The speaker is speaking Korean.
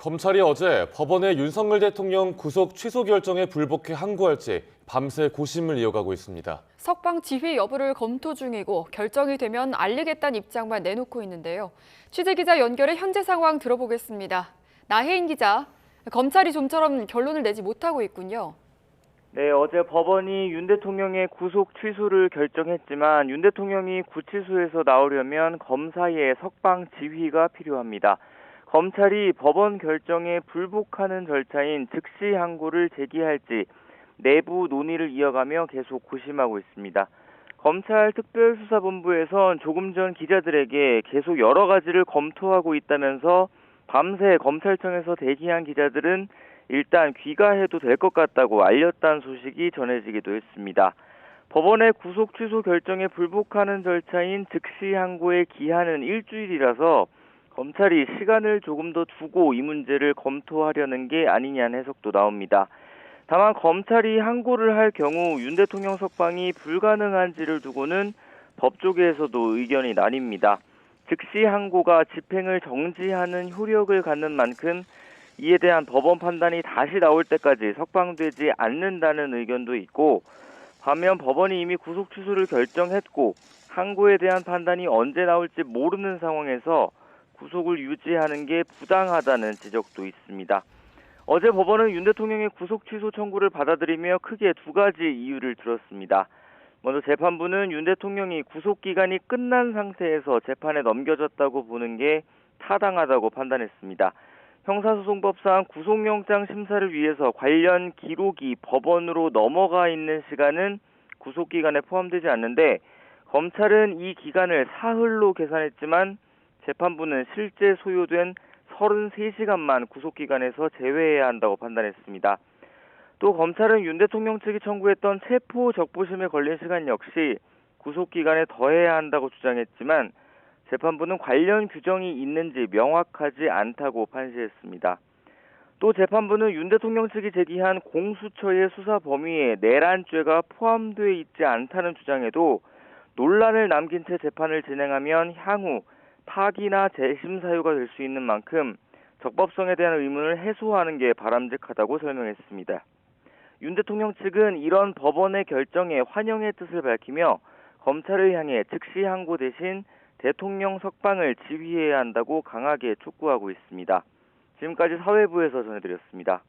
검찰이 어제 법원의 윤석열 대통령 구속 취소 결정에 불복해 항고할지 밤새 고심을 이어가고 있습니다. 석방 지휘 여부를 검토 중이고 결정이 되면 알리겠다는 입장만 내놓고 있는데요. 취재기자 연결해 현재 상황 들어보겠습니다. 나혜인 기자, 검찰이 좀처럼 결론을 내지 못하고 있군요. 네, 어제 법원이 윤 대통령의 구속 취소를 결정했지만 윤 대통령이 구치소에서 나오려면 검사의 석방 지휘가 필요합니다. 검찰이 법원 결정에 불복하는 절차인 즉시 항고를 제기할지 내부 논의를 이어가며 계속 고심하고 있습니다. 검찰 특별수사본부에선 조금 전 기자들에게 계속 여러 가지를 검토하고 있다면서 밤새 검찰청에서 대기한 기자들은 일단 귀가해도 될 것 같다고 알렸다는 소식이 전해지기도 했습니다. 법원의 구속 취소 결정에 불복하는 절차인 즉시 항고의 기한은 일주일이라서 검찰이 시간을 조금 더 두고 이 문제를 검토하려는 게 아니냐는 해석도 나옵니다. 다만 검찰이 항고를 할 경우 윤 대통령 석방이 불가능한지를 두고는 법조계에서도 의견이 나뉩니다. 즉시 항고가 집행을 정지하는 효력을 갖는 만큼 이에 대한 법원 판단이 다시 나올 때까지 석방되지 않는다는 의견도 있고, 반면 법원이 이미 구속 취소를 결정했고 항고에 대한 판단이 언제 나올지 모르는 상황에서 구속을 유지하는 게 부당하다는 지적도 있습니다. 어제 법원은 윤 대통령의 구속 취소 청구를 받아들이며 크게 두 가지 이유를 들었습니다. 먼저 재판부는 윤 대통령이 구속 기간이 끝난 상태에서 재판에 넘겨졌다고 보는 게 타당하다고 판단했습니다. 형사소송법상 구속영장 심사를 위해서 관련 기록이 법원으로 넘어가 있는 시간은 구속기간에 포함되지 않는데, 검찰은 이 기간을 사흘로 계산했지만 재판부는 실제 소요된 33시간만 구속기간에서 제외해야 한다고 판단했습니다. 또 검찰은 윤 대통령 측이 청구했던 체포 적부심에 걸린 시간 역시 구속기간에 더해야 한다고 주장했지만 재판부는 관련 규정이 있는지 명확하지 않다고 판시했습니다. 또 재판부는 윤 대통령 측이 제기한 공수처의 수사 범위에 내란죄가 포함되어 있지 않다는 주장에도 논란을 남긴 채 재판을 진행하면 향후 파기나 재심 사유가 될 수 있는 만큼 적법성에 대한 의문을 해소하는 게 바람직하다고 설명했습니다. 윤 대통령 측은 이런 법원의 결정에 환영의 뜻을 밝히며 검찰을 향해 즉시 항고 대신 대통령 석방을 지휘해야 한다고 강하게 촉구하고 있습니다. 지금까지 사회부에서 전해드렸습니다.